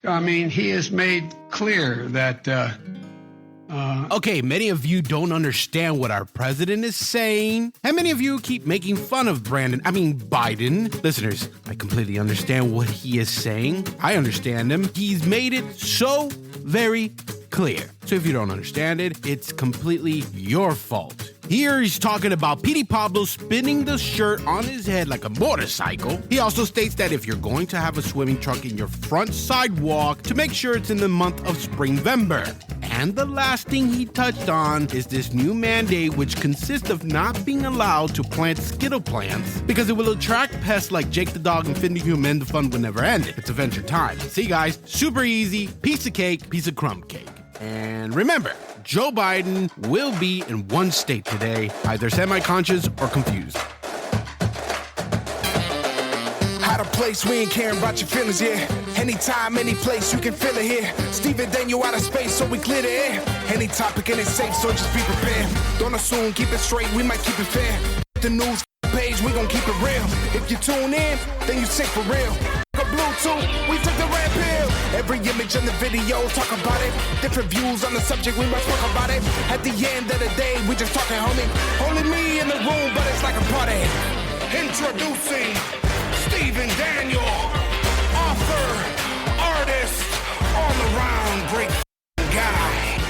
I mean, he has made clear that... Okay, many of you don't understand what our president is saying, and many of you keep making fun of Biden. Listeners, I completely understand what he is saying. I understand him. He's made it so very clear. So if you don't understand it, it's completely your fault. Here he's talking about Petey Pablo spinning the shirt on his head like a motorcycle. He also states that if you're going to have a swimming trunk in your front sidewalk, to make sure it's in the month of Springvember. And the last thing he touched on is this new mandate, which consists of not being allowed to plant Skittle plants because it will attract pests like Jake the dog and Finn the human, and the fun will never end. It's adventure time. See guys, super easy, piece of cake, piece of crumb cake. And remember, Joe Biden will be in one state today, either semi-conscious or confused. Out of place, we ain't caring about your feelings, yeah. Anytime, any place, you can feel it here. Steven Daniel out of space, so we clear the air. Any topic and it's safe, so just be prepared. Don't assume, keep it straight, we might keep it fair. The news page, we gon' keep it real. If you tune in, then you sick for real. Bluetooth, we took the red pill. Every image in the video, talk about it. Different views on the subject, we must talk about it. At the end of the day, we just talking, homie. Only me in the room, but it's like a party. Introducing Steven Daniel, author, artist, all-around great guy.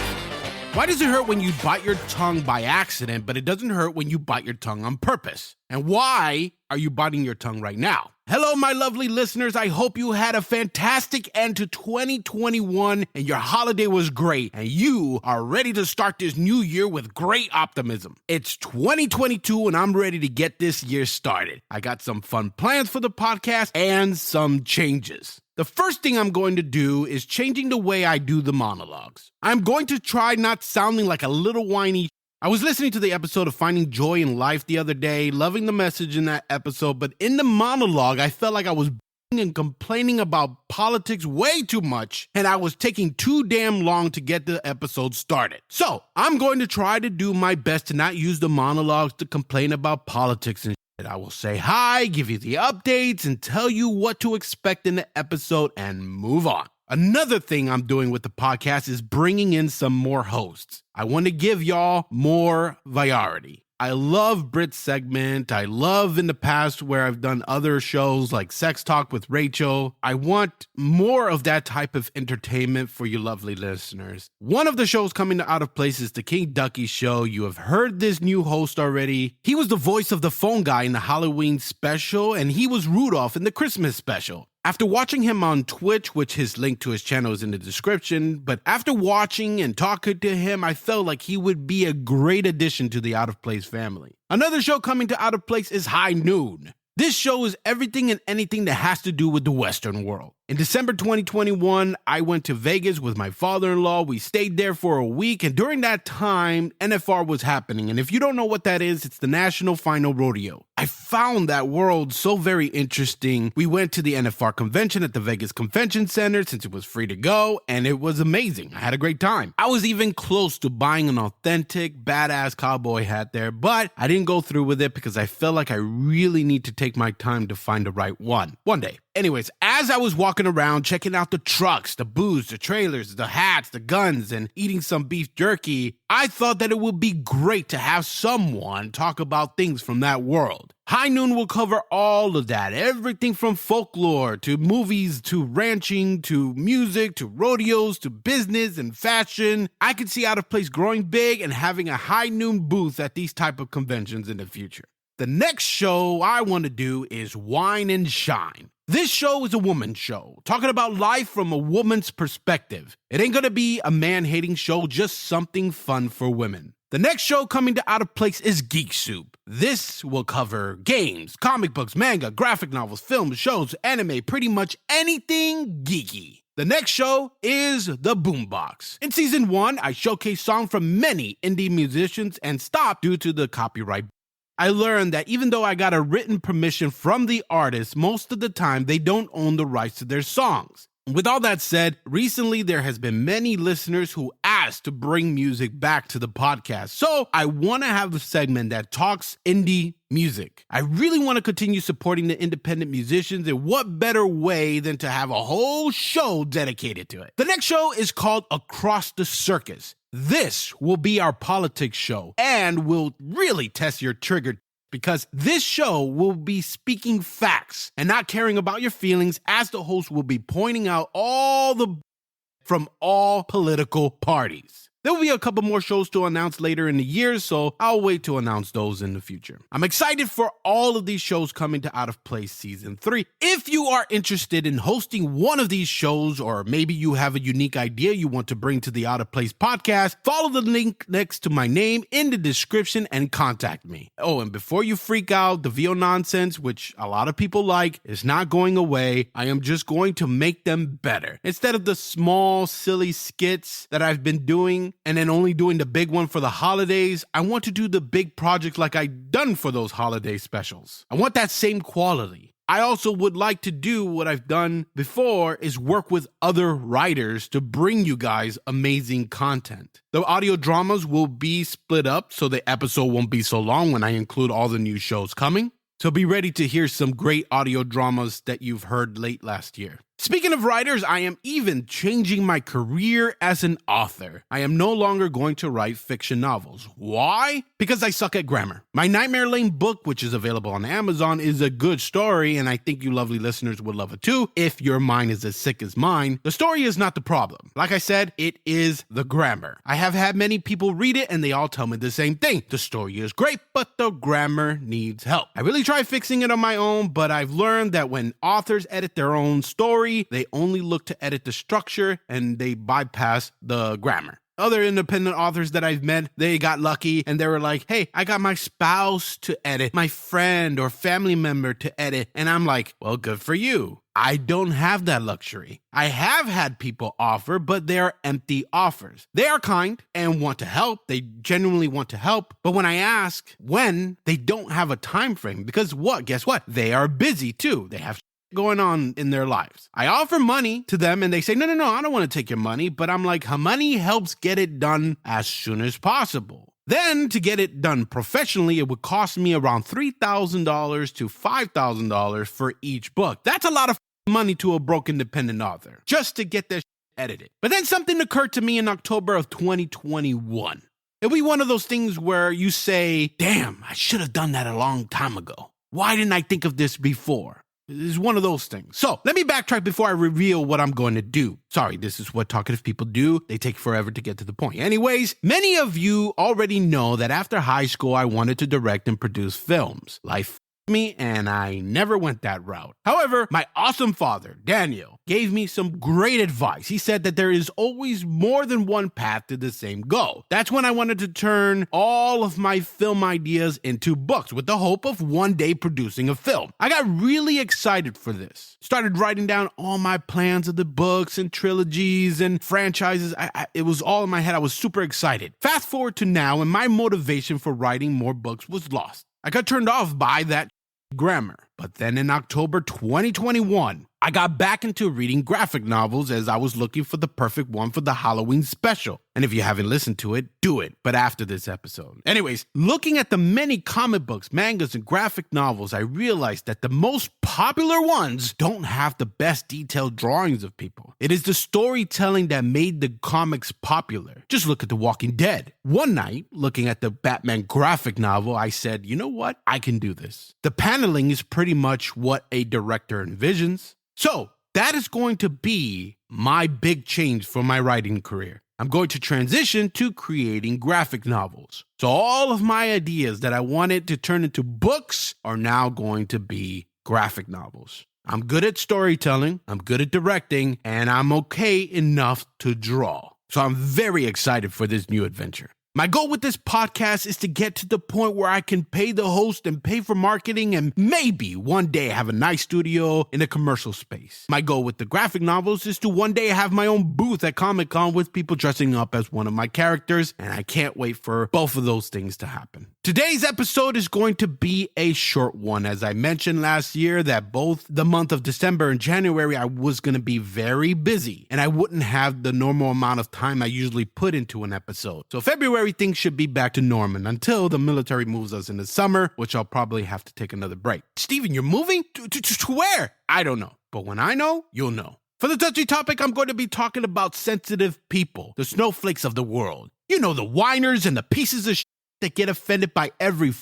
Why does it hurt when you bite your tongue by accident, but it doesn't hurt when you bite your tongue on purpose? And why are you biting your tongue right now? Hello, my lovely listeners. I hope you had a fantastic end to 2021 and your holiday was great and you are ready to start this new year with great optimism. It's 2022 and I'm ready to get this year started. I got some fun plans for the podcast and some changes. The first thing I'm going to do is changing the way I do the monologues. I'm going to try not sounding like a little whiny. I was listening to the episode of Finding Joy in Life the other day, loving the message in that episode, but in the monologue, I felt like I was and complaining about politics way too much, and I was taking too damn long to get the episode started. So, I'm going to try to do my best to not use the monologues to complain about politics and shit. I will say hi, give you the updates, and tell you what to expect in the episode and move on. Another thing I'm doing with the podcast is bringing in some more hosts. I want to give y'all more variety. I love Brit's segment. I love in the past where I've done other shows like Sex Talk with Rachel. I want more of that type of entertainment for you lovely listeners. One of the shows coming to Out of Place is the King Ducky Show. You have heard this new host already. He was the voice of the phone guy in the Halloween special, and he was Rudolph in the Christmas special. After watching him on Twitch, which his link to his channel is in the description, but after watching and talking to him, I felt like he would be a great addition to the Out of Place family. Another show coming to Out of Place is High Noon. This show is everything and anything that has to do with the Western world. In December 2021, I went to Vegas with my father-in-law. We stayed there for a week, and during that time, NFR was happening. And if you don't know what that is, it's the National Final Rodeo. I found that world so very interesting. We went to the NFR convention at the Vegas Convention Center since it was free to go, and it was amazing. I had a great time. I was even close to buying an authentic, badass cowboy hat there, but I didn't go through with it because I felt like I really need to take my time to find the right one day. Anyways, as I was walking around checking out the trucks, the booths, the trailers, the hats, the guns, and eating some beef jerky, I thought that it would be great to have someone talk about things from that world. High Noon will cover all of that, everything from folklore to movies to ranching to music to rodeos to business and fashion. I could see Out of Place growing big and having a High Noon booth at these type of conventions in the future. The next show I want to do is Wine and Shine. This show is a woman's show, talking about life from a woman's perspective. It ain't gonna be a man-hating show, just something fun for women. The next show coming to Out of Place is Geek Soup. This will cover games, comic books, manga, graphic novels, films, shows, anime, pretty much anything geeky. The next show is The Boombox. In season 1, I showcase songs from many indie musicians and stopped due to the copyright. I learned that even though I got a written permission from the artist, most of the time they don't own the rights to their songs. With all that said, recently there has been many listeners who asked blast to bring music back to the podcast. So I want to have a segment that talks indie music. I really want to continue supporting the independent musicians, and what better way than to have a whole show dedicated to it. The next show is called Across the Circus. This will be our politics show and will really test your trigger, because this show will be speaking facts and not caring about your feelings, as the host will be pointing out all the from all political parties. There will be a couple more shows to announce later in the year, so I'll wait to announce those in the future. I'm excited for all of these shows coming to Out of Place Season 3. If you are interested in hosting one of these shows, or maybe you have a unique idea you want to bring to the Out of Place podcast, follow the link next to my name in the description and contact me. Oh, and before you freak out, the VO nonsense, which a lot of people like, is not going away. I am just going to make them better. Instead of the small, silly skits that I've been doing, and then only doing the big one for the holidays, I want to do the big project like I done for those holiday specials. I want that same quality. I also would like to do what I've done before, is work with other writers to bring you guys amazing content. The audio dramas will be split up, so the episode won't be so long when I include all the new shows coming. So be ready to hear some great audio dramas that you've heard late last year. Speaking of writers, I am even changing my career as an author. I am no longer going to write fiction novels. Why? Because I suck at grammar. My Nightmare Lane book, which is available on Amazon, is a good story, and I think you lovely listeners would love it too, if your mind is as sick as mine. The story is not the problem. Like I said, it is the grammar. I have had many people read it, and they all tell me the same thing. The story is great, but the grammar needs help. I really tried fixing it on my own, but I've learned that when authors edit their own story, they only look to edit the structure and they bypass the grammar. Other independent authors that I've met, they got lucky and they were like, hey, I got my spouse to edit, my friend or family member to edit. And I'm like, well, good for you. I don't have that luxury. I have had people offer, but they're empty offers. They are kind and want to help. They genuinely want to help. But when I ask when, they don't have a time frame, because what? Guess what? They are busy too. They have going on in their lives. I offer money to them and they say, no, I don't want to take your money. But I'm like, money helps get it done as soon as possible. Then to get it done professionally, it would cost me around $3,000 to $5,000 for each book. That's a lot of money to a broke independent author just to get their edited. But then something occurred to me in October of 2021. It'll be one of those things where you say, damn, I should have done that a long time ago. Why didn't I think of this before? It's one of those things. So let me backtrack before I reveal what I'm going to do. Sorry, this is what talkative people do. They take forever to get to the point. Anyways, many of you already know that after high school, I wanted to direct and produce films. Life me, and I never went that route. However, my awesome father, Daniel, gave me some great advice. He said that there is always more than one path to the same goal. That's when I wanted to turn all of my film ideas into books with the hope of one day producing a film. I got really excited for this. Started writing down all my plans of the books and trilogies and franchises. It was all in my head. I was super excited. Fast forward to now, and my motivation for writing more books was lost. I got turned off by that grammar. But then in October 2021, I got back into reading graphic novels as I was looking for the perfect one for the Halloween special. And if you haven't listened to it, do it, but after this episode. Anyways, looking at the many comic books, mangas, and graphic novels, I realized that the most popular ones don't have the best detailed drawings of people. It is the storytelling that made the comics popular. Just look at The Walking Dead. One night, looking at the Batman graphic novel, I said, you know what? I can do this. The paneling is pretty much what a director envisions. So that is going to be my big change for my writing career. I'm going to transition to creating graphic novels. So all of my ideas that I wanted to turn into books are now going to be graphic novels. I'm good at storytelling, I'm good at directing, and I'm okay enough to draw. So I'm very excited for this new adventure. My goal with this podcast is to get to the point where I can pay the host and pay for marketing and maybe one day have a nice studio in a commercial space. My goal with the graphic novels is to one day have my own booth at Comic-Con with people dressing up as one of my characters, and I can't wait for both of those things to happen. Today's episode is going to be a short one. As I mentioned last year that both the month of December and January I was going to be very busy and I wouldn't have the normal amount of time I usually put into an episode. So February things should be back to normal until the military moves us in the summer, which I'll probably have to take another break. Steven, you're moving? To where? I don't know. But when I know, you'll know. For the touchy topic, I'm going to be talking about sensitive people, the snowflakes of the world. You know, the whiners and the pieces of shit that get offended by every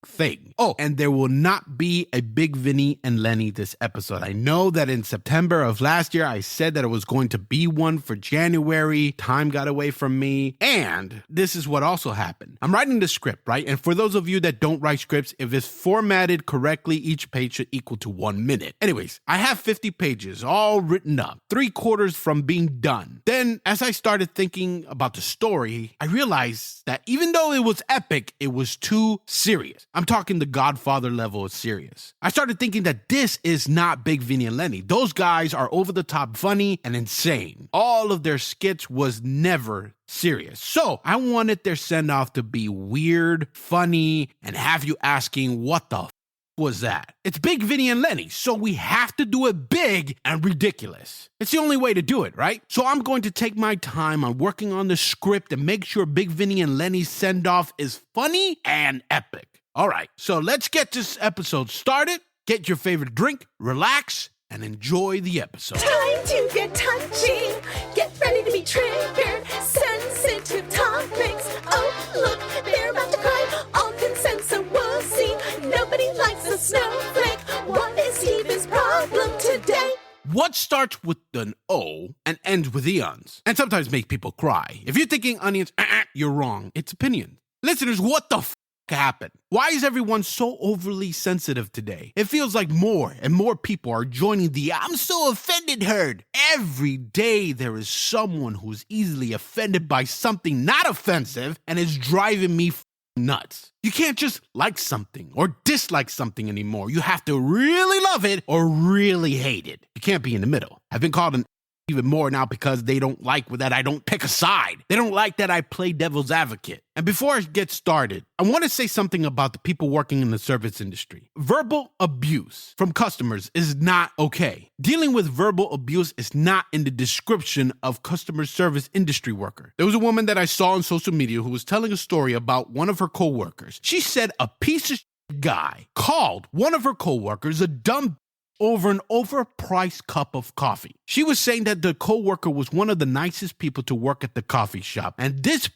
thing. Oh, and there will not be a Big Vinny and Lenny this episode. I know that in September of last year, I said that it was going to be one for January. Time got away from me. And this is what also happened. I'm writing the script, right? And for those of you that don't write scripts, if it's formatted correctly, each page should equal to 1 minute. Anyways, I have 50 pages all written up, 3/4 from being done. Then, as I started thinking about the story, I realized that even though it was epic, it was too serious. I'm talking the Godfather level of serious. I started thinking that this is not Big Vinny and Lenny. Those guys are over the top funny and insane. All of their skits was never serious. So I wanted their send-off to be weird, funny, and have you asking, what the was that? It's Big Vinny and Lenny, so we have to do it big and ridiculous. It's the only way to do it, right? So I'm going to take my time on working on the script and make sure Big Vinny and Lenny's send-off is funny and epic. All right, so let's get this episode started. Get your favorite drink, relax, and enjoy the episode. Time to get touchy. Get ready to be triggered. Sensitive topics. Oh, look, they're about to cry. All consent, so we'll see. Nobody likes a snowflake. What is Steven's problem today? What starts with an O and ends with eons, and sometimes makes people cry? If you're thinking onions, you're wrong. It's opinions. Listeners, what the happened? Why is everyone so overly sensitive today? It feels like more and more people are joining the I'm so offended herd. Every day there is someone who's easily offended by something not offensive and is driving me nuts. You can't just like something or dislike something anymore. You have to really love it or really hate it. You can't be in the middle. I've been called an even more now because they don't like that I don't pick a side. They don't like that I play devil's advocate. And before I get started, I want to say something about the people working in the service industry. Verbal abuse from customers is not okay. Dealing with verbal abuse is not in the description of customer service industry worker. There was a woman that I saw on social media who was telling a story about one of her coworkers. She said a piece of guy called one of her coworkers a dumb over an overpriced cup of coffee. She was saying that the coworker was one of the nicest people to work at the coffee shop, and this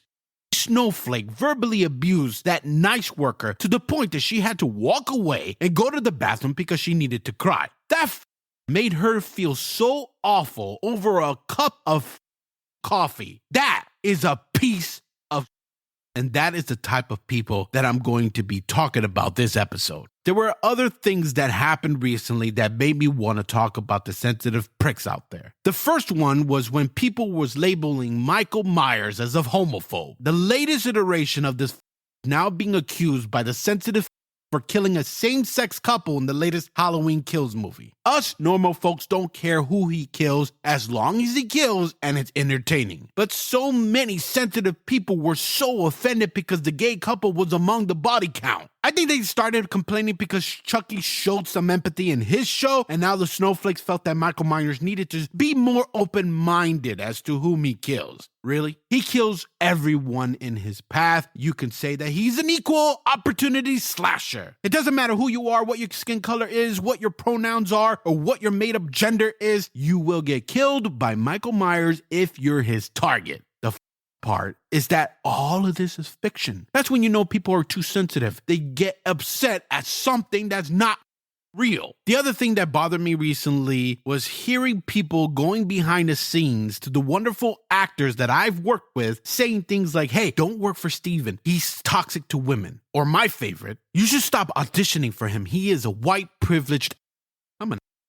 snowflake verbally abused that nice worker to the point that she had to walk away and go to the bathroom because she needed to cry. That made her feel so awful over a cup of coffee. That is a piece of, and that is the type of people that I'm going to be talking about this episode. There were other things that happened recently that made me want to talk about the sensitive pricks out there. The first one was when people was labeling Michael Myers as a homophobe. The latest iteration of this now being accused by the sensitive for killing a same-sex couple in the latest Halloween Kills movie. Us normal folks don't care who he kills as long as he kills and it's entertaining. But so many sensitive people were so offended because the gay couple was among the body count. I think they started complaining because Chucky showed some empathy in his show, and now the snowflakes felt that Michael Myers needed to be more open-minded as to whom he kills. Really? He kills everyone in his path. You can say that he's an equal opportunity slasher. It doesn't matter who you are, what your skin color is, what your pronouns are, or what your made-up gender is. You will get killed by Michael Myers if you're his target. Part is that all of this is fiction. That's when you know people are too sensitive. They get upset at something that's not real. The other thing that bothered me recently was hearing people going behind the scenes to the wonderful actors that I've worked with saying things like, hey, don't work for Steven. He's toxic to women. Or my favorite, you should stop auditioning for him. He is a white privileged.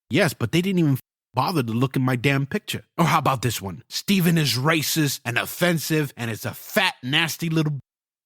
Yes, but they didn't even bother to look in my damn picture. Or how about this one? Steven is racist and offensive and is a fat, nasty little.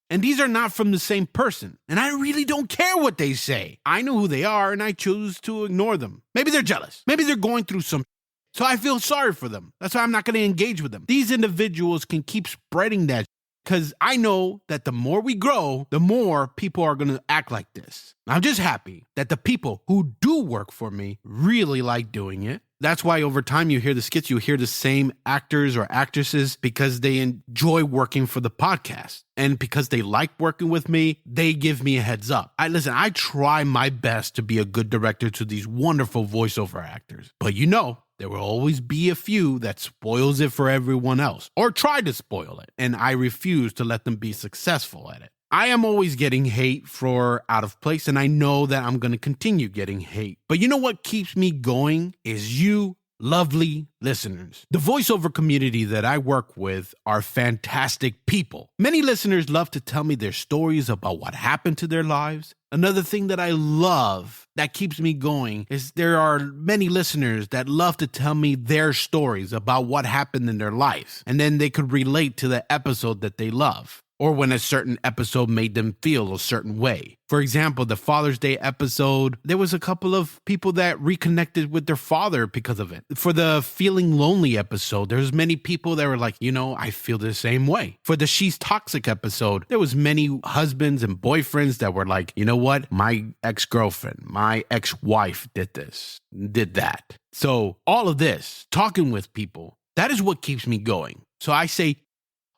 And these are not from the same person. And I really don't care what they say. I know who they are and I choose to ignore them. Maybe they're jealous. Maybe they're going through some. So I feel sorry for them. That's why I'm not going to engage with them. These individuals can keep spreading that Because I know that the more we grow, the more people are going to act like this. I'm just happy that the people who do work for me really like doing it. That's why over time you hear the skits, you hear the same actors or actresses because they enjoy working for the podcast. And because they like working with me, they give me a heads up. I try my best to be a good director to these wonderful voiceover actors. But there will always be a few that spoils it for everyone else or try to spoil it. And I refuse to let them be successful at it. I am always getting hate for Out of Place, and I know that I'm going to continue getting hate. But you know what keeps me going is you, lovely listeners. The voiceover community that I work with are fantastic people. Many listeners love to tell me their stories about what happened to their lives. Another thing that I love that keeps me going is there are many listeners that love to tell me their stories about what happened in their lives, and then they could relate to the episode that they love, or when a certain episode made them feel a certain way. For example, the Father's Day episode, there was a couple of people that reconnected with their father because of it. For the Feeling Lonely episode, there's many people that were like, I feel the same way. For the She's Toxic episode, there was many husbands and boyfriends that were like, you know what? My ex-girlfriend, my ex-wife did this, did that. So all of this, talking with people, that is what keeps me going. So I say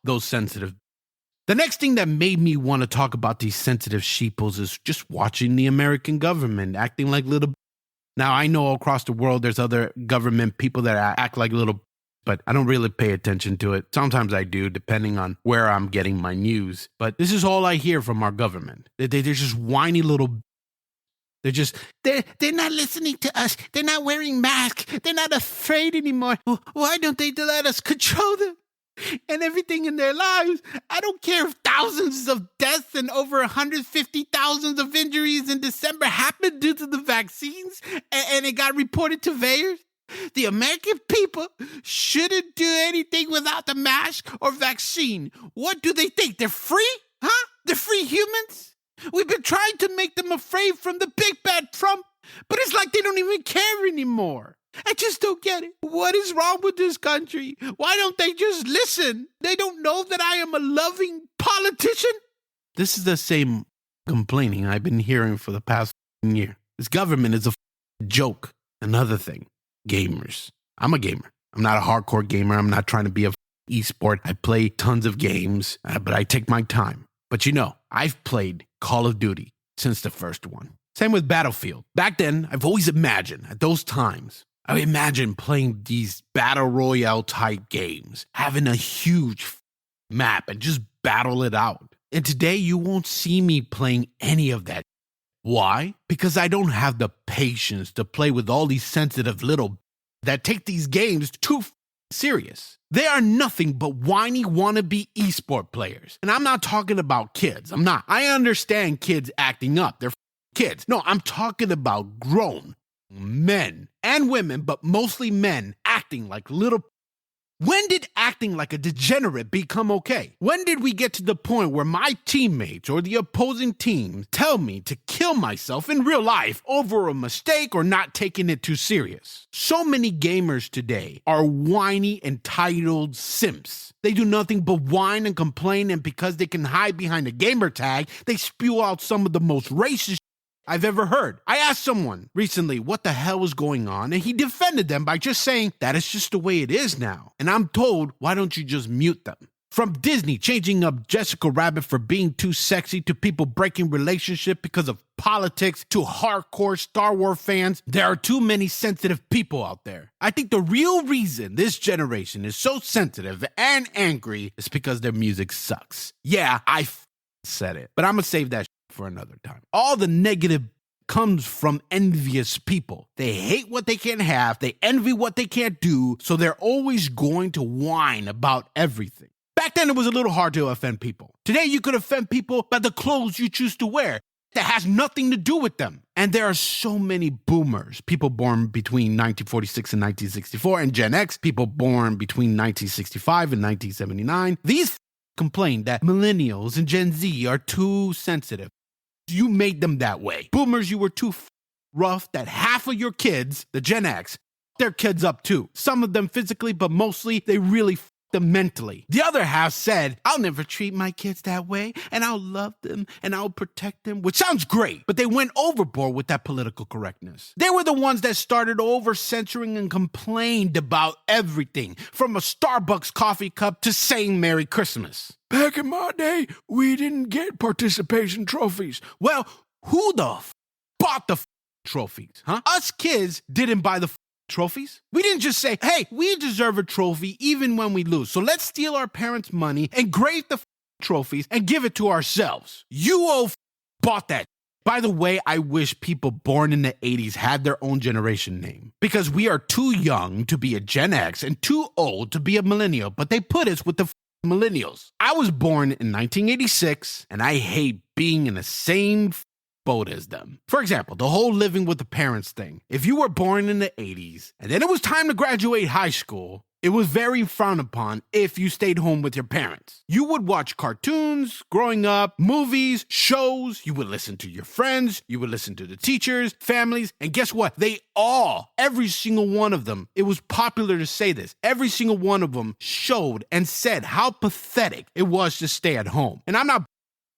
those sensitive. The next thing that made me want to talk about these sensitive sheeples is just watching the American government acting like little. Now, I know across the world there's other government people that act like little, but I don't really pay attention to it. Sometimes I do, depending on where I'm getting my news. But this is all I hear from our government. They're just whiny little. They're not listening to us. They're not wearing masks. They're not afraid anymore. Why don't they let us control them? And everything in their lives. I don't care if thousands of deaths and over 150,000 of injuries in December happened due to the vaccines and it got reported to VAERS. The American people shouldn't do anything without the mask or vaccine. What do they think? They're free? Huh? They're free humans? We've been trying to make them afraid from the big bad Trump, but it's like they don't even care anymore. I just don't get it. What is wrong with this country? Why don't they just listen? They don't know that I am a loving politician? This is the same complaining I've been hearing for the past year. This government is a joke. Another thing, gamers. I'm a gamer. I'm not a hardcore gamer. I'm not trying to be a esport. I play tons of games, but I take my time. But I've played Call of Duty since the first one. Same with Battlefield. Back then, I've always imagined at those times, I imagine playing these battle royale type games, having a huge map and just battle it out. And today you won't see me playing any of that. Why? Because I don't have the patience to play with all these sensitive little that take these games too serious. They are nothing but whiny wannabe esport players. And I'm not talking about kids. I'm not. I understand kids acting up. They're kids. No, I'm talking about grown men and women, but mostly men acting like little. When did acting like a degenerate become okay? When did we get to the point where my teammates or the opposing team tell me to kill myself in real life over a mistake or not taking it too serious? So many gamers today are whiny, entitled simps. They do nothing but whine and complain, and because they can hide behind a gamer tag, they spew out some of the most racist I've ever heard. I asked someone recently what the hell was going on, and he defended them by just saying that it's just the way it is now. And I'm told, why don't you just mute them? From Disney changing up Jessica Rabbit for being too sexy, to people breaking relationship because of politics, to hardcore Star Wars fans, there are too many sensitive people out there. I think the real reason this generation is so sensitive and angry is because their music sucks. Yeah, I said it, but I'm gonna save that for another time. All the negative comes from envious people. They hate what they can't have, they envy what they can't do, so they're always going to whine about everything. Back then, it was a little hard to offend people. Today, you could offend people by the clothes you choose to wear. That has nothing to do with them. And there are so many boomers, people born between 1946 and 1964, and Gen X, people born between 1965 and 1979. These complain that millennials and Gen Z are too sensitive. You made them that way. Boomers, you were too rough that half of your kids, the Gen X, their kids up too. Some of them physically, but mostly they really them mentally. The other half said, I'll never treat my kids that way, and I'll love them, and I'll protect them, which sounds great, but they went overboard with that political correctness. They were the ones that started over-censoring and complained about everything, from a Starbucks coffee cup to saying Merry Christmas. Back in my day, we didn't get participation trophies. Well, who the bought the trophies, huh? Us kids didn't buy the trophies. We didn't just say, hey, we deserve a trophy even when we lose, so let's steal our parents' money and grade the trophies and give it to ourselves. You all bought that. By the way, I wish people born in the 80s had their own generation name, because we are too young to be a Gen X and too old to be a millennial, but they put us with the millennials. I was born in 1986, and I hate being in the same boat as them. For example, the whole living with the parents thing. If you were born in the 80s, and then it was time to graduate high school, it was very frowned upon if you stayed home with your parents. You would watch cartoons growing up, movies, shows, you would listen to your friends, you would listen to the teachers, families, and guess what? Every single one of them, it was popular to say this, every single one of them showed and said how pathetic it was to stay at home. And I'm not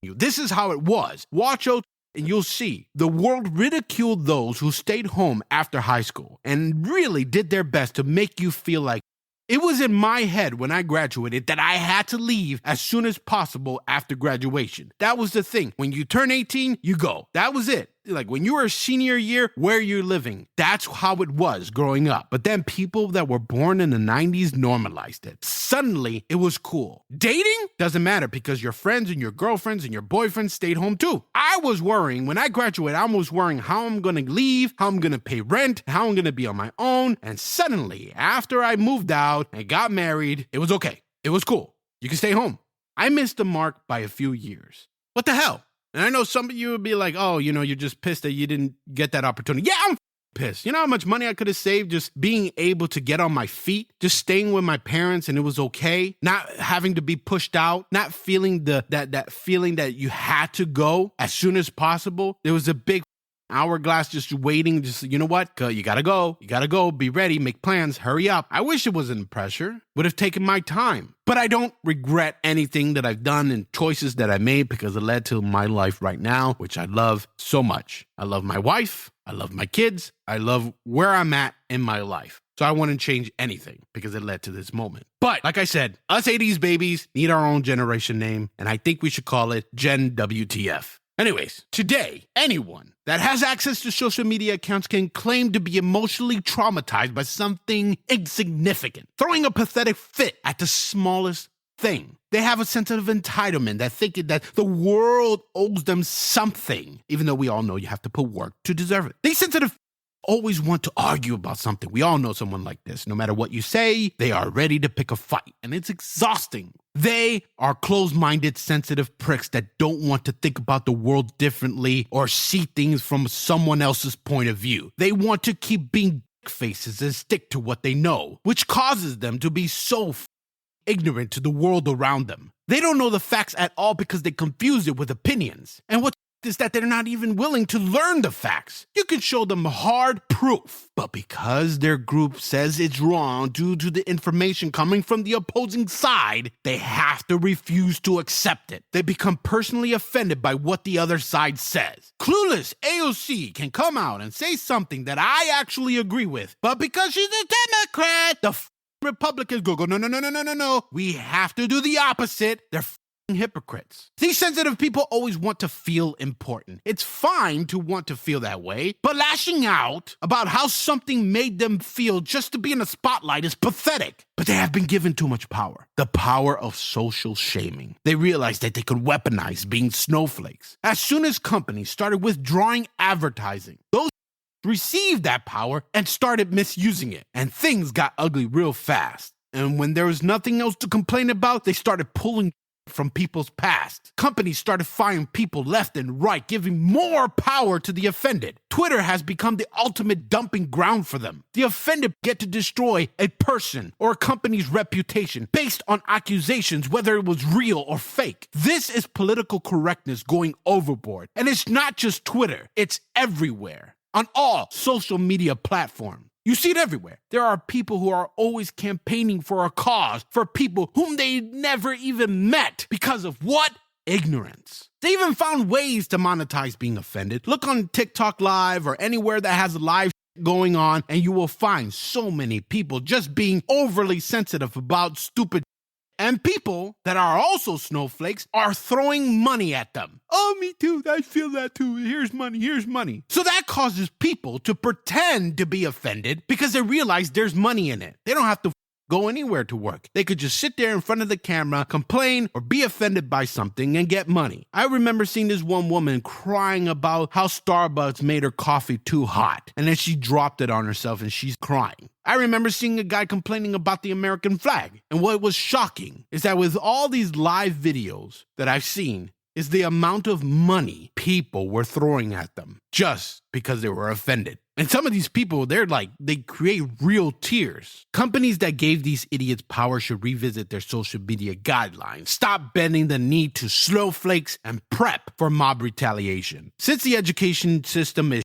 you. This is how it was. Watch out and you'll see the world ridiculed those who stayed home after high school and really did their best to make you feel like it was in my head when I graduated that I had to leave as soon as possible after graduation. That was the thing. When you turn 18, you go. That was it. Like when you were a senior year, where you're living. That's how it was growing up. But then people that were born in the 90s normalized it. Suddenly, it was cool. Dating doesn't matter because your friends and your girlfriends and your boyfriends stayed home too. I was worrying, when I graduated, I was worrying how I'm going to leave, how I'm going to pay rent, how I'm going to be on my own. And suddenly, after I moved out and got married, it was okay. It was cool. You can stay home. I missed the mark by a few years. What the hell? And I know some of you would be like, oh, you're just pissed that you didn't get that opportunity. Yeah, I'm pissed. You know how much money I could have saved just being able to get on my feet, just staying with my parents and it was okay, not having to be pushed out, not feeling that feeling that you had to go as soon as possible. There was a big hourglass just waiting, just, you know what? You gotta go, be ready, make plans, hurry up. I wish it wasn't pressure. Would have taken my time. But I don't regret anything that I've done and choices that I made because it led to my life right now, which I love so much. I love my wife. I love my kids. I love where I'm at in my life. So I wouldn't change anything because it led to this moment. But like I said, us 80s babies need our own generation name, and I think we should call it Gen WTF. Anyways, today, anyone that has access to social media accounts can claim to be emotionally traumatized by something insignificant, throwing a pathetic fit at the smallest thing. They have a sense of entitlement that thinking that the world owes them something, even though we all know you have to put work to deserve it. These sensitive always want to argue about something. We all know someone like this. No matter what you say, they are ready to pick a fight, and it's exhausting. They are closed-minded, sensitive pricks that don't want to think about the world differently or see things from someone else's point of view. They want to keep being dick faces and stick to what they know, which causes them to be so ignorant to the world around them. They don't know the facts at all because they confuse it with opinions. And what is that they're not even willing to learn the facts. You can show them hard proof, but because their group says it's wrong due to the information coming from the opposing side, they have to refuse to accept it. They become personally offended by what the other side says. Clueless AOC can come out and say something that I actually agree with, but because she's a Democrat, the Republicans go, no. We have to do the opposite. They're hypocrites. These sensitive people always want to feel important. It's fine to want to feel that way, but lashing out about how something made them feel just to be in the spotlight is pathetic. But they have been given too much power. The power of social shaming. They realized that they could weaponize being snowflakes. As soon as companies started withdrawing advertising, those received that power and started misusing it. And things got ugly real fast. And when there was nothing else to complain about, they started pulling from people's past. Companies started firing people left and right, giving more power to the offended. Twitter has become the ultimate dumping ground for them. The offended get to destroy a person or a company's reputation based on accusations, whether it was real or fake. This is political correctness going overboard. And it's not just Twitter, it's everywhere. On all social media platforms. You see it everywhere. There are people who are always campaigning for a cause for people whom they never even met because of what? Ignorance. They even found ways to monetize being offended. Look on TikTok Live or anywhere that has live going on, and you will find so many people just being overly sensitive about stupid. And people that are also snowflakes are throwing money at them. Oh, me too. I feel that too. Here's money. Here's money. So that causes people to pretend to be offended because they realize there's money in it. They don't have to go anywhere to work. They could just sit there in front of the camera, complain, or be offended by something and get money. I remember seeing this one woman crying about how Starbucks made her coffee too hot, and then she dropped it on herself and she's crying. I remember seeing a guy complaining about the American flag. And what was shocking is that with all these live videos that I've seen, is the amount of money people were throwing at them just because they were offended. And some of these people, they create real tears. Companies that gave these idiots power should revisit their social media guidelines. Stop bending the knee to snowflakes and prep for mob retaliation. Since the education system is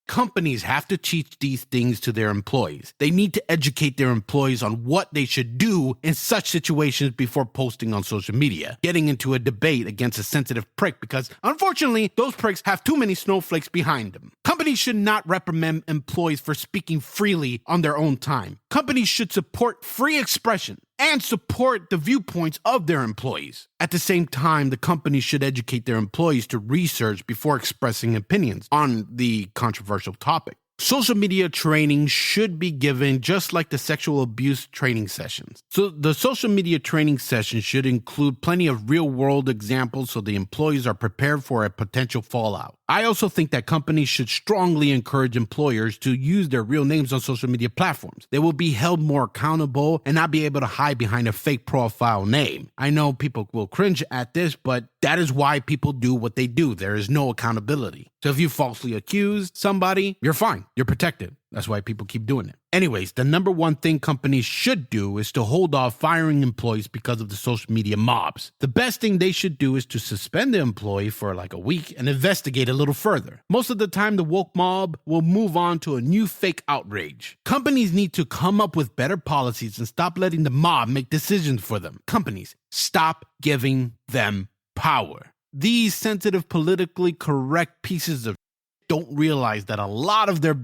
companies have to teach these things to their employees. They need to educate their employees on what they should do in such situations before posting on social media, getting into a debate against a sensitive prick because, unfortunately, those pricks have too many snowflakes behind them. Companies should not reprimand employees for speaking freely on their own time. Companies should support free expression and support the viewpoints of their employees. At the same time, the company should educate their employees to research before expressing opinions on the controversial topic. Social media training should be given just like the sexual abuse training sessions. So the social media training session should include plenty of real-world examples so the employees are prepared for a potential fallout. I also think that companies should strongly encourage employers to use their real names on social media platforms. They will be held more accountable and not be able to hide behind a fake profile name. I know people will cringe at this, but that is why people do what they do. There is no accountability. So if you falsely accuse somebody, you're fine. You're protected. That's why people keep doing it. Anyways, the number one thing companies should do is to hold off firing employees because of the social media mobs. The best thing they should do is to suspend the employee for like a week and investigate a little further. Most of the time, the woke mob will move on to a new fake outrage. Companies need to come up with better policies and stop letting the mob make decisions for them. Companies, stop giving them power. These sensitive, politically correct pieces of don't realize that a lot of their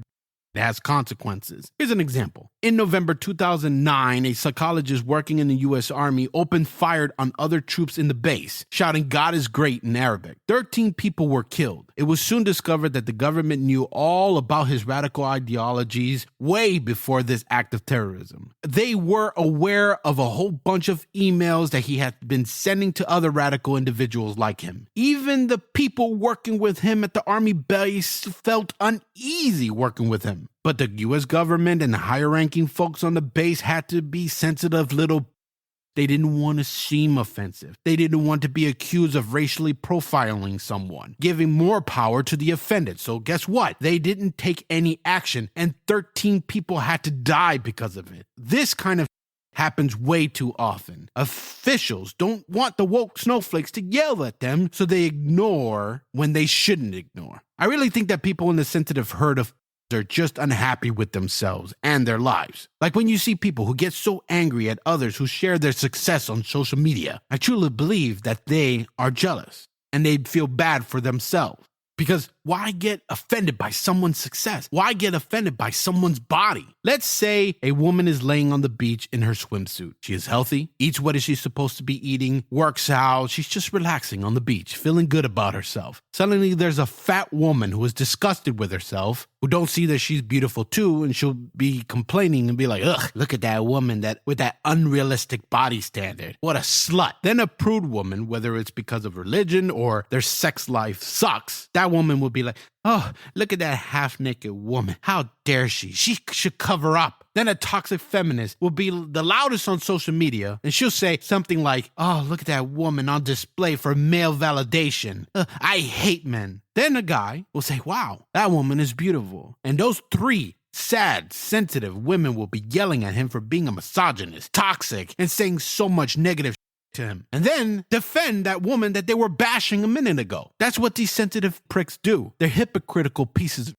has consequences. Here's an example. In November 2009, a psychologist working in the U.S. Army opened fire on other troops in the base, shouting, "God is great" in Arabic. 13 people were killed. It was soon discovered that the government knew all about his radical ideologies way before this act of terrorism. They were aware of a whole bunch of emails that he had been sending to other radical individuals like him. Even the people working with him at the Army base felt uneasy working with him. But the U.S. government and the higher-ranking folks on the base had to be sensitive little. They didn't want to seem offensive. They didn't want to be accused of racially profiling someone, giving more power to the offended. So guess what? They didn't take any action, and 13 people had to die because of it. This kind of happens way too often. Officials don't want the woke snowflakes to yell at them, so they ignore when they shouldn't ignore. I really think that people in the sensitive herd of are just unhappy with themselves and their lives. Like when you see people who get so angry at others who share their success on social media, I truly believe that they are jealous and they feel bad for themselves. Because why get offended by someone's success? Why get offended by someone's body? Let's say a woman is laying on the beach in her swimsuit. She is healthy, eats what is she supposed to be eating, works out. She's just relaxing on the beach, feeling good about herself. Suddenly there's a fat woman who is disgusted with herself, who don't see that she's beautiful too, and she'll be complaining and be like, "Ugh, look at that woman with that unrealistic body standard. What a slut." Then a prude woman, whether it's because of religion or their sex life sucks, that woman will be like, "Oh, look at that half-naked woman. How dare she? She should cover up." Then a toxic feminist will be the loudest on social media, and she'll say something like, "Oh, look at that woman on display for male validation. I hate men." Then a guy will say, "Wow, that woman is beautiful." And those three sad, sensitive women will be yelling at him for being a misogynist, toxic, and saying so much negative to him, and then defend that woman that they were bashing a minute ago. That's what these sensitive pricks do. They're hypocritical pieces.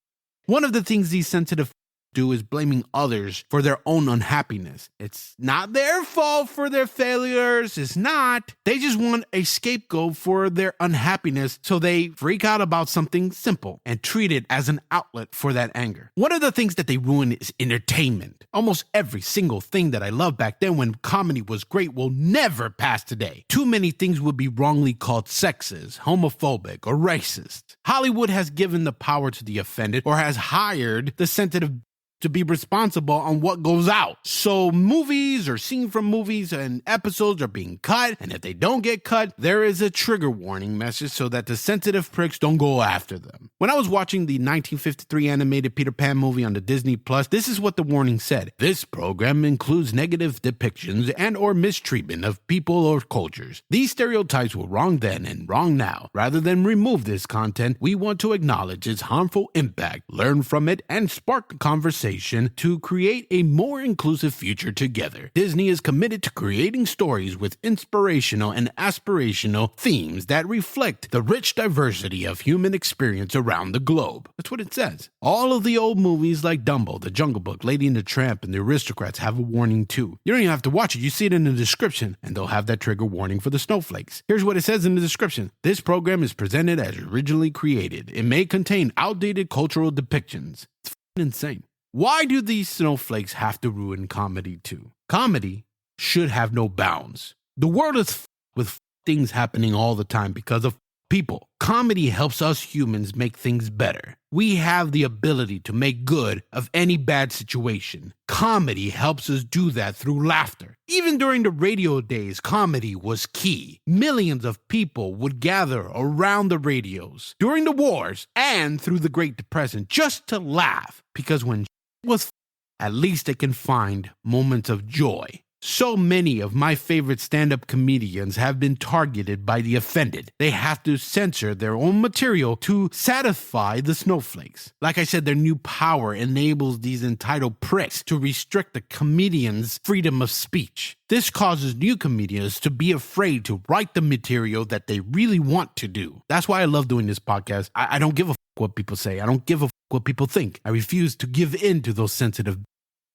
One of the things these sensitive do is blaming others for their own unhappiness. It's not their fault for their failures. It's not. They just want a scapegoat for their unhappiness, so they freak out about something simple and treat it as an outlet for that anger. One of the things that they ruin is entertainment. Almost every single thing that I loved back then when comedy was great will never pass today. Too many things would be wrongly called sexist, homophobic, or racist. Hollywood has given the power to the offended or has hired the sensitive to be responsible on what goes out. So movies or scenes from movies and episodes are being cut, and if they don't get cut, there is a trigger warning message so that the sensitive pricks don't go after them. When I was watching the 1953 animated Peter Pan movie on the Disney Plus, this is what the warning said. This program includes negative depictions and or mistreatment of people or cultures. These stereotypes were wrong then and wrong now. Rather than remove this content, we want to acknowledge its harmful impact, learn from it, and spark a conversation to create a more inclusive future together. Disney is committed to creating stories with inspirational and aspirational themes that reflect the rich diversity of human experience around the globe. That's what it says. All of the old movies like Dumbo, The Jungle Book, Lady and the Tramp, and The Aristocrats have a warning too. You don't even have to watch it. You see it in the description, and they'll have that trigger warning for the snowflakes. Here's what it says in the description. This program is presented as originally created. It may contain outdated cultural depictions. It's insane. Why do these snowflakes have to ruin comedy too? Comedy should have no bounds. The world is with things happening all the time because of people. Comedy helps us humans make things better. We have the ability to make good of any bad situation. Comedy helps us do that through laughter. Even during the radio days, comedy was key. Millions of people would gather around the radios during the wars and through the Great Depression just to laugh, because when was at least they can find moments of joy. So many of my favorite stand-up comedians have been targeted by the offended. They have to censor their own material to satisfy the snowflakes. Like I said, their new power enables these entitled pricks to restrict the comedian's freedom of speech. This causes new comedians to be afraid to write the material that they really want to do. That's why I love doing this podcast. I don't give a what people say. I don't give a what people think. I refuse to give in to those sensitive.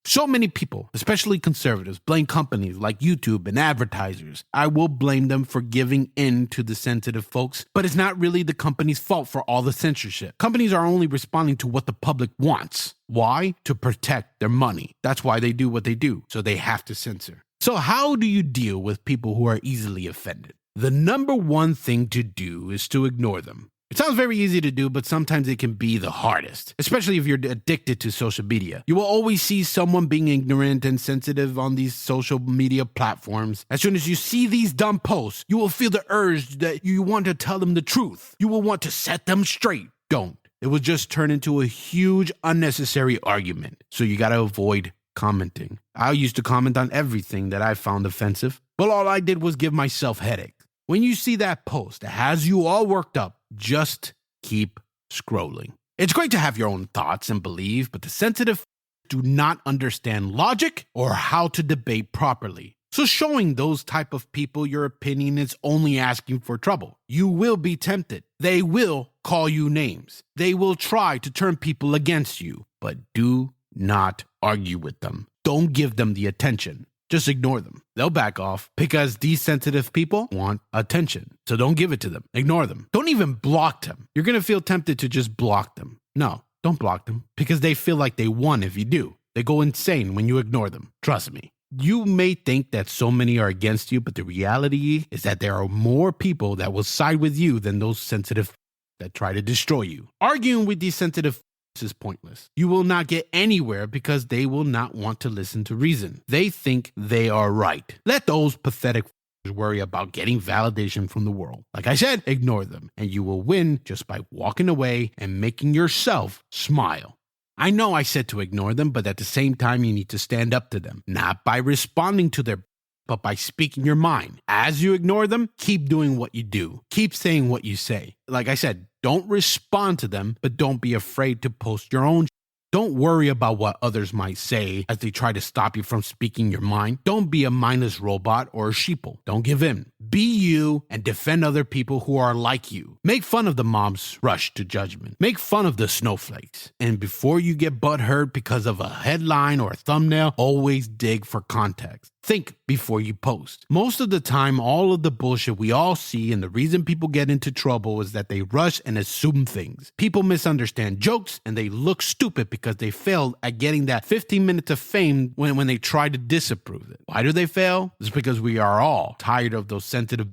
So many people, especially conservatives, blame companies like YouTube and advertisers. I will blame them for giving in to the sensitive folks, but it's not really the company's fault for all the censorship. Companies are only responding to what the public wants. Why? To protect their money. That's why they do what they do, so they have to censor. So how do you deal with people who are easily offended? The number one thing to do is to ignore them. It sounds very easy to do, but sometimes it can be the hardest, especially if you're addicted to social media. You will always see someone being ignorant and sensitive on these social media platforms. As soon as you see these dumb posts, you will feel the urge that you want to tell them the truth. You will want to set them straight. Don't. It will just turn into a huge unnecessary argument. So you got to avoid commenting. I used to comment on everything that I found offensive, but all I did was give myself headaches. When you see that post that has you all worked up, just keep scrolling. It's great to have your own thoughts and believe, but the sensitive do not understand logic or how to debate properly. So showing those type of people your opinion is only asking for trouble. You will be tempted. They will call you names. They will try to turn people against you, but do not argue with them. Don't give them the attention. Just ignore them. They'll back off because these sensitive people want attention. So don't give it to them. Ignore them. Don't even block them. You're going to feel tempted to just block them. No, don't block them because they feel like they won if you do. They go insane when you ignore them. Trust me. You may think that so many are against you, but the reality is that there are more people that will side with you than those sensitive that try to destroy you. Arguing with these sensitive is pointless. You will not get anywhere because they will not want to listen to reason. They think they are right. Let those pathetic worry about getting validation from the world. Like I said, ignore them, and you will win just by walking away and making yourself smile. I know I said to ignore them, but at the same time, you need to stand up to them, not by responding to their but by speaking your mind. As you ignore them, keep doing what you do. Keep saying what you say. Like I said, don't respond to them, but don't be afraid to post your own. Don't worry about what others might say as they try to stop you from speaking your mind. Don't be a mindless robot or a sheeple. Don't give in. Be you and defend other people who are like you. Make fun of the mom's rush to judgment. Make fun of the snowflakes. And before you get butthurt because of a headline or a thumbnail, always dig for context. Think before you post. Most of the time, all of the bullshit we all see and the reason people get into trouble is that they rush and assume things. People misunderstand jokes and they look stupid because they failed at getting that 15 minutes of fame when they try to disapprove it. Why do they fail? It's because we are all tired of those sensitive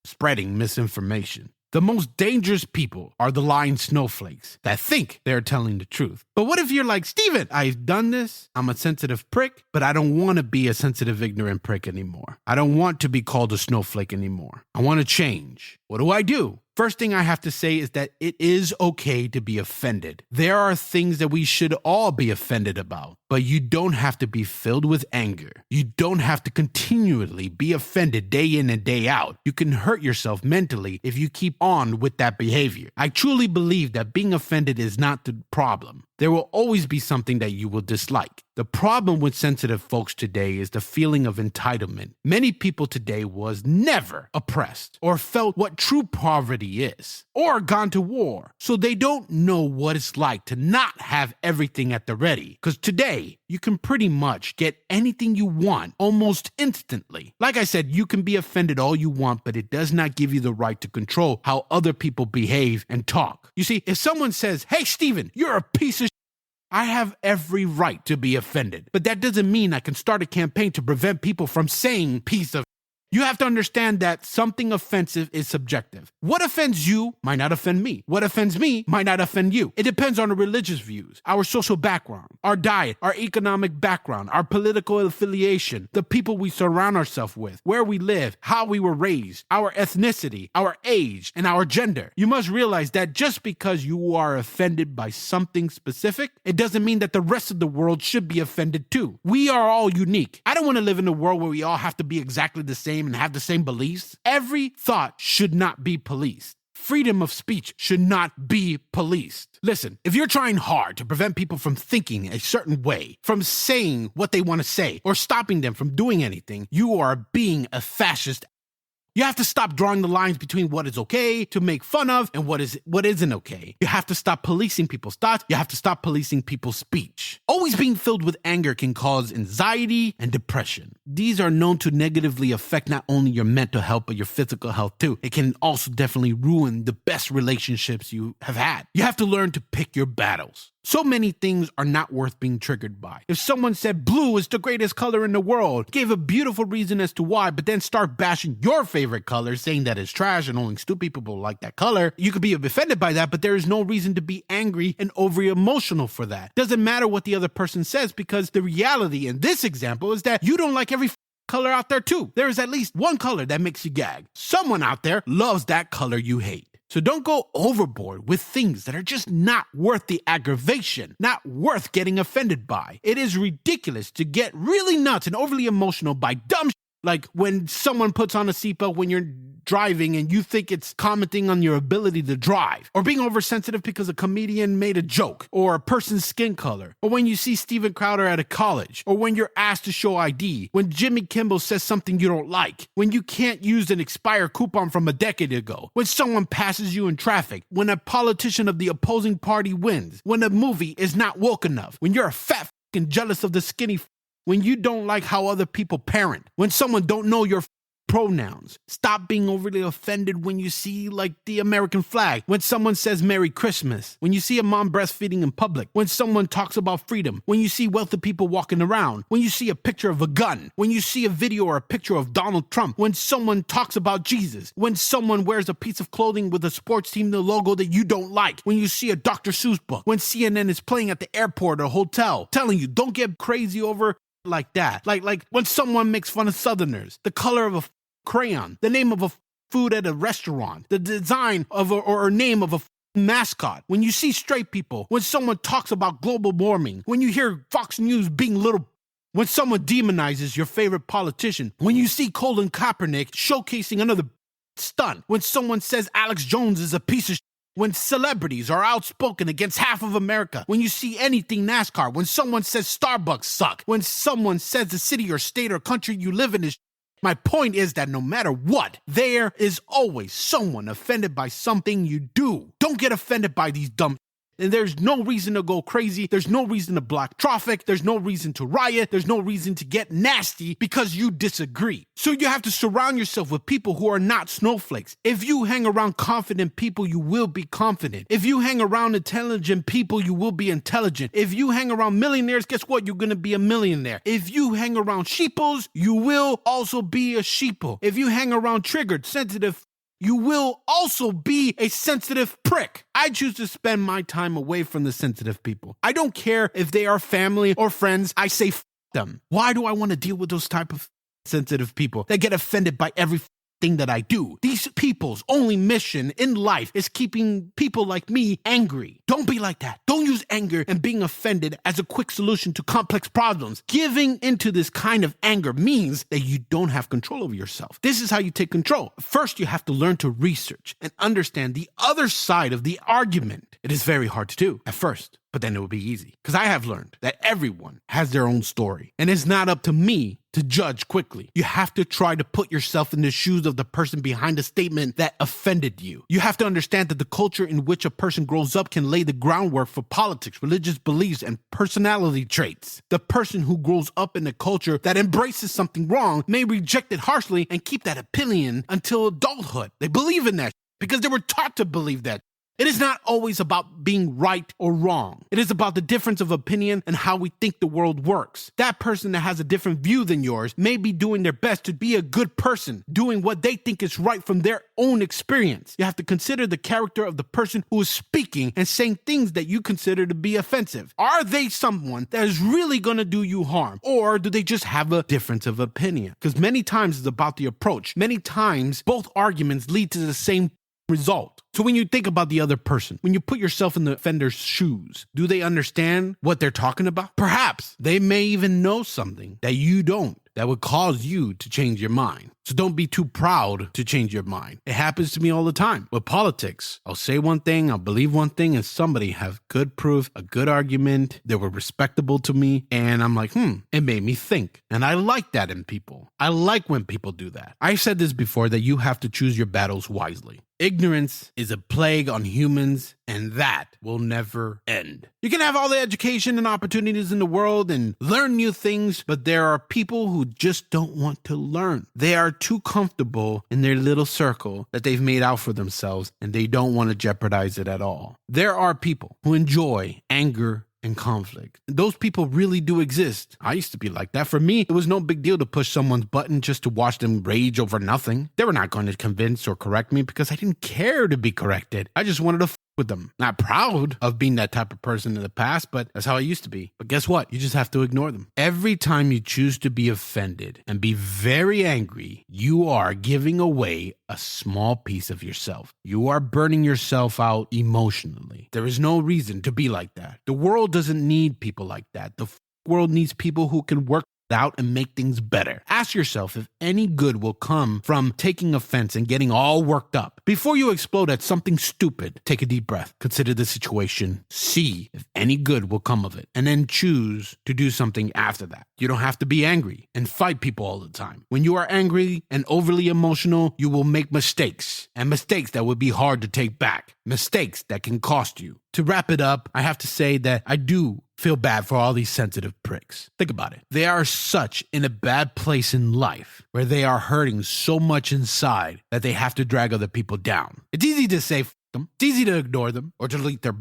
spreading misinformation. The most dangerous people are the lying snowflakes that think they're telling the truth. But what if you're like, Steven, I've done this, I'm a sensitive prick, but I don't want to be a sensitive, ignorant prick anymore. I don't want to be called a snowflake anymore. I want to change. What do? First thing I have to say is that it is okay to be offended. There are things that we should all be offended about, but you don't have to be filled with anger. You don't have to continually be offended day in and day out. You can hurt yourself mentally if you keep on with that behavior. I truly believe that being offended is not the problem. There will always be something that you will dislike. The problem with sensitive folks today is the feeling of entitlement. Many people today was never oppressed or felt what true poverty is or gone to war. So they don't know what it's like to not have everything at the ready. Because today, you can pretty much get anything you want almost instantly. Like I said, you can be offended all you want, but it does not give you the right to control how other people behave and talk. You see, if someone says, hey, Steven, you're a piece of I have every right to be offended, but that doesn't mean I can start a campaign to prevent people from saying piece of. You have to understand that something offensive is subjective. What offends you might not offend me. What offends me might not offend you. It depends on our religious views, our social background, our diet, our economic background, our political affiliation, the people we surround ourselves with, where we live, how we were raised, our ethnicity, our age, and our gender. You must realize that just because you are offended by something specific, it doesn't mean that the rest of the world should be offended too. We are all unique. I don't want to live in a world where we all have to be exactly the same and have the same beliefs. Every thought should not be policed. Freedom of speech should not be policed. Listen, if you're trying hard to prevent people from thinking a certain way, from saying what they want to say, or stopping them from doing anything, you are being a fascist. You have to stop drawing the lines between what is okay to make fun of and what isn't okay. You have to stop policing people's thoughts. You have to stop policing people's speech. Always being filled with anger can cause anxiety and depression. These are known to negatively affect not only your mental health, but your physical health too. It can also definitely ruin the best relationships you have had. You have to learn to pick your battles. So many things are not worth being triggered by. If someone said blue is the greatest color in the world, gave a beautiful reason as to why, but then start bashing your favorite color, saying that it's trash and only stupid people like that color, you could be offended by that, but there is no reason to be angry and overly emotional for that. Doesn't matter what the other person says, because the reality in this example is that you don't like every color out there too. There is at least one color that makes you gag. Someone out there loves that color you hate. So don't go overboard with things that are just not worth the aggravation, not worth getting offended by. It is ridiculous to get really nuts and overly emotional by dumb shit, like when someone puts on a seatbelt when you're driving and you think it's commenting on your ability to drive, or being oversensitive because a comedian made a joke, or a person's skin color, or when you see Steven Crowder at a college, or when you're asked to show ID, when Jimmy Kimmel says something you don't like, when you can't use an expired coupon from a decade ago, when someone passes you in traffic, when a politician of the opposing party wins, when a movie is not woke enough, when you're a fat and jealous of the skinny, when you don't like how other people parent, when someone don't know your pronouns. Stop being overly offended when you see like the American flag, when someone says Merry Christmas, when you see a mom breastfeeding in public, when someone talks about freedom, when you see wealthy people walking around, when you see a picture of a gun, when you see a video or a picture of Donald Trump, when someone talks about Jesus, when someone wears a piece of clothing with a sports team, the logo that you don't like, when you see a Dr. Seuss book, when CNN is playing at the airport or hotel, telling you don't get crazy over like that. Like when someone makes fun of Southerners, the color of a crayon, the name of a food at a restaurant, the design of or name of a mascot, when you see straight people, when someone talks about global warming, when you hear Fox News being little, when someone demonizes your favorite politician, when you see Colin Kaepernick showcasing another stunt, when someone says Alex Jones is a piece of when celebrities are outspoken against half of America, when you see anything NASCAR, when someone says Starbucks suck, when someone says the city or state or country you live in is My point is that no matter what, there is always someone offended by something you do. Don't get offended by these dumb. And there's no reason to go crazy. There's no reason to block traffic. There's no reason to riot. There's no reason to get nasty because you disagree. So you have to surround yourself with people who are not snowflakes. If you hang around confident people, you will be confident. If you hang around intelligent people, you will be intelligent. If you hang around millionaires, guess what? You're going to be a millionaire. If you hang around sheepos, you will also be a sheeple. If you hang around triggered, sensitive, you will also be a sensitive prick. I choose to spend my time away from the sensitive people. I don't care if they are family or friends. I say f them. Why do I want to deal with those type of sensitive people that get offended by everything that I do? These people's only mission in life is keeping people like me angry. Don't be like that. Don't use anger and being offended as a quick solution to complex problems. Giving into this kind of anger means that you don't have control over yourself. This is how you take control. First, you have to learn to research and understand the other side of the argument. It is very hard to do at first, but then it will be easy. Because I have learned that everyone has their own story, and it's not up to me to judge quickly. You have to try to put yourself in the shoes of the person behind the statement that offended you. You have to understand that the culture in which a person grows up can lay the groundwork for politics, religious beliefs, and personality traits. The person who grows up in a culture that embraces something wrong may reject it harshly and keep that opinion until adulthood. They believe in that because they were taught to believe that. It is not always about being right or wrong. It is about the difference of opinion and how we think the world works. That person that has a different view than yours may be doing their best to be a good person, doing what they think is right from their own experience. You have to consider the character of the person who is speaking and saying things that you consider to be offensive. Are they someone that is really going to do you harm? Or do they just have a difference of opinion? Because many times it's about the approach. Many times both arguments lead to the same result. So when you think about the other person, when you put yourself in the offender's shoes, do they understand what they're talking about? Perhaps they may even know something that you don't that would cause you to change your mind. So don't be too proud to change your mind. It happens to me all the time. With politics, I'll say one thing, I'll believe one thing, and somebody have good proof, a good argument, they were respectable to me, and I'm like, it made me think. And I like that in people. I like when people do that. I said this before, that you have to choose your battles wisely. Ignorance is a plague on humans, and that will never end. You can have all the education and opportunities in the world and learn new things, but there are people who just don't want to learn. They are too comfortable in their little circle that they've made out for themselves, and they don't want to jeopardize it at all. There are people who enjoy anger and conflict. Those people really do exist. I used to be like that. For me, it was no big deal to push someone's button just to watch them rage over nothing. They were not going to convince or correct me because I didn't care to be corrected. I just wanted to with them. Not proud of being that type of person in the past, but that's how I used to be. But guess what? You just have to ignore them. Every time you choose to be offended and be very angry, you are giving away a small piece of yourself. You are burning yourself out emotionally. There is no reason to be like that. The world doesn't need people like that. The world needs people who can work out and make things better. Ask yourself if any good will come from taking offense and getting all worked up. Before you explode at something stupid, take a deep breath, consider the situation, see if any good will come of it, and then choose to do something after that. You don't have to be angry and fight people all the time. When you are angry and overly emotional, you will make mistakes, and mistakes that would be hard to take back. Mistakes that can cost you. To wrap it up, I have to say that I do feel bad for all these sensitive pricks. Think about it. They are such in a bad place in life where they are hurting so much inside that they have to drag other people down. It's easy to say f them. It's easy to ignore them or delete their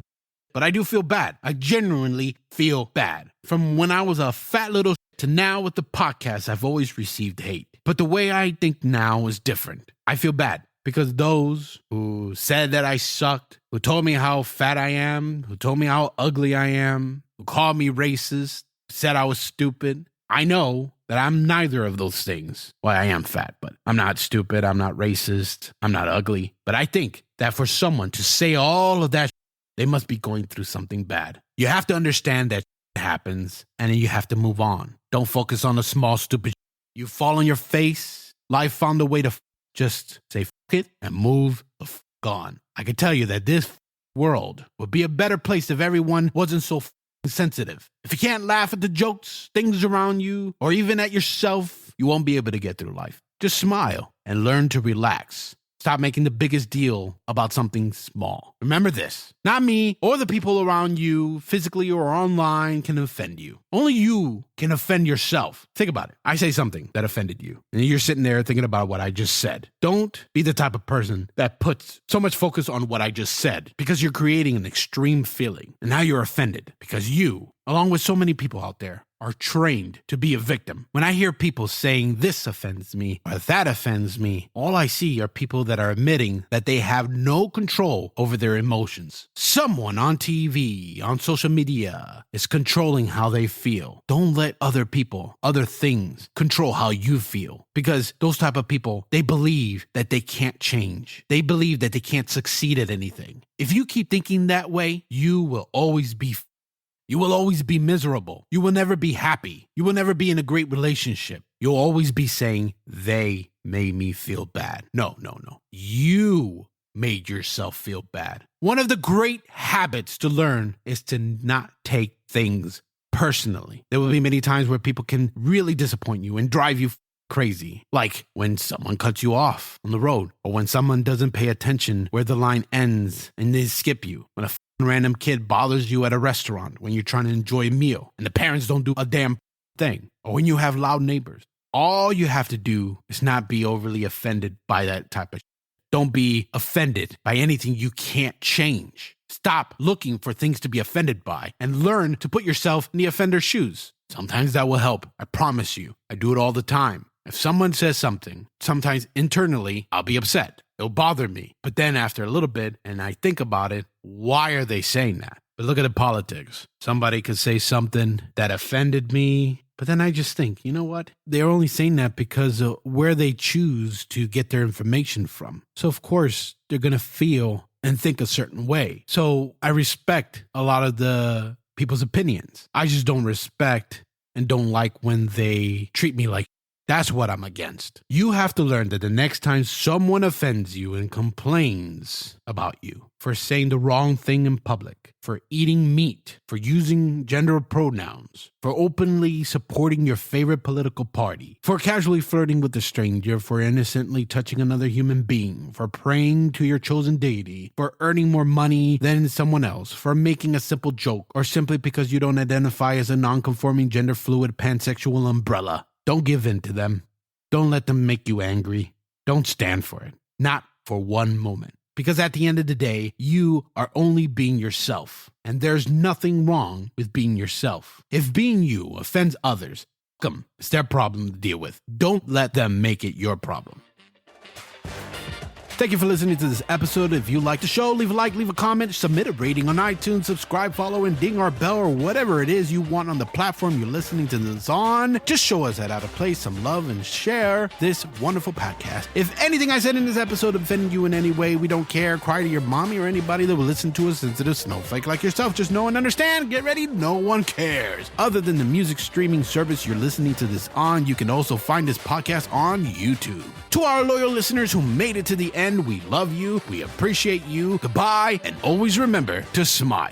but I do feel bad. I genuinely feel bad. From when I was a fat little to now with the podcast, I've always received hate. But the way I think now is different. I feel bad. Because those who said that I sucked, who told me how fat I am, who told me how ugly I am, who called me racist, said I was stupid, I know that I'm neither of those things. Well, I am fat, but I'm not stupid, I'm not racist, I'm not ugly. But I think that for someone to say all of that, they must be going through something bad. You have to understand that happens, and then you have to move on. Don't focus on the small, stupid. You fall on your face, life found a way to just say it and move the on. I can tell you that this world would be a better place if everyone wasn't so sensitive. If you can't laugh at the jokes, things around you, or even at yourself, you won't be able to get through life. Just smile and learn to relax. Stop making the biggest deal about something small. Remember this, not me or the people around you, physically or online, can offend you. Only you can offend yourself. Think about it. I say something that offended you, and you're sitting there thinking about what I just said. Don't be the type of person that puts so much focus on what I just said, because you're creating an extreme feeling, and now you're offended because you, along with so many people out there, are trained to be a victim. When I hear people saying this offends me or that offends me, all I see are people that are admitting that they have no control over their emotions. Someone on TV, on social media, is controlling how they feel. Don't let other people, other things control how you feel, because those type of people, they believe that they can't change. They believe that they can't succeed at anything. If you keep thinking that way, you will always be miserable. You will never be happy. You will never be in a great relationship. You'll always be saying, they made me feel bad. No. You made yourself feel bad. One of the great habits to learn is to not take things personally. There will be many times where people can really disappoint you and drive you crazy. Like when someone cuts you off on the road, or when someone doesn't pay attention where the line ends and they skip you. When a random kid bothers you at a restaurant when you're trying to enjoy a meal and the parents don't do a damn thing, or when you have loud neighbors. All you have to do is not be overly offended by that type of shit. Don't be offended by anything you can't change. Stop looking for things to be offended by and learn to put yourself in the offender's shoes. Sometimes that will help. I promise you. I do it all the time. If someone says something, sometimes internally, I'll be upset. It'll bother me. But then after a little bit, and I think about it, why are they saying that? But look at the politics. Somebody could say something that offended me, but then I just think, you know what? They're only saying that because of where they choose to get their information from. So of course, they're going to feel and think a certain way. So I respect a lot of the people's opinions. I just don't respect and don't like when they treat me like. That's what I'm against. You have to learn that the next time someone offends you and complains about you for saying the wrong thing in public, for eating meat, for using gender pronouns, for openly supporting your favorite political party, for casually flirting with a stranger, for innocently touching another human being, for praying to your chosen deity, for earning more money than someone else, for making a simple joke, or simply because you don't identify as a non-conforming gender fluid pansexual umbrella. Don't give in to them. Don't let them make you angry. Don't stand for it. Not for one moment. Because at the end of the day, you are only being yourself. And there's nothing wrong with being yourself. If being you offends others, it's their problem to deal with. Don't let them make it your problem. Thank you for listening to this episode. If you like the show, leave a like, leave a comment, submit a rating on iTunes, subscribe, follow, and ding our bell, or whatever it is you want on the platform you're listening to this on. Just show us that out of place some love and share this wonderful podcast. If anything I said in this episode offended you in any way, we don't care. Cry to your mommy or anybody that will listen to a sensitive snowflake like yourself. Just know and understand. Get ready. No one cares. Other than the music streaming service you're listening to this on, you can also find this podcast on YouTube. To our loyal listeners who made it to the end, we love you, we appreciate you, goodbye, and always remember to smile.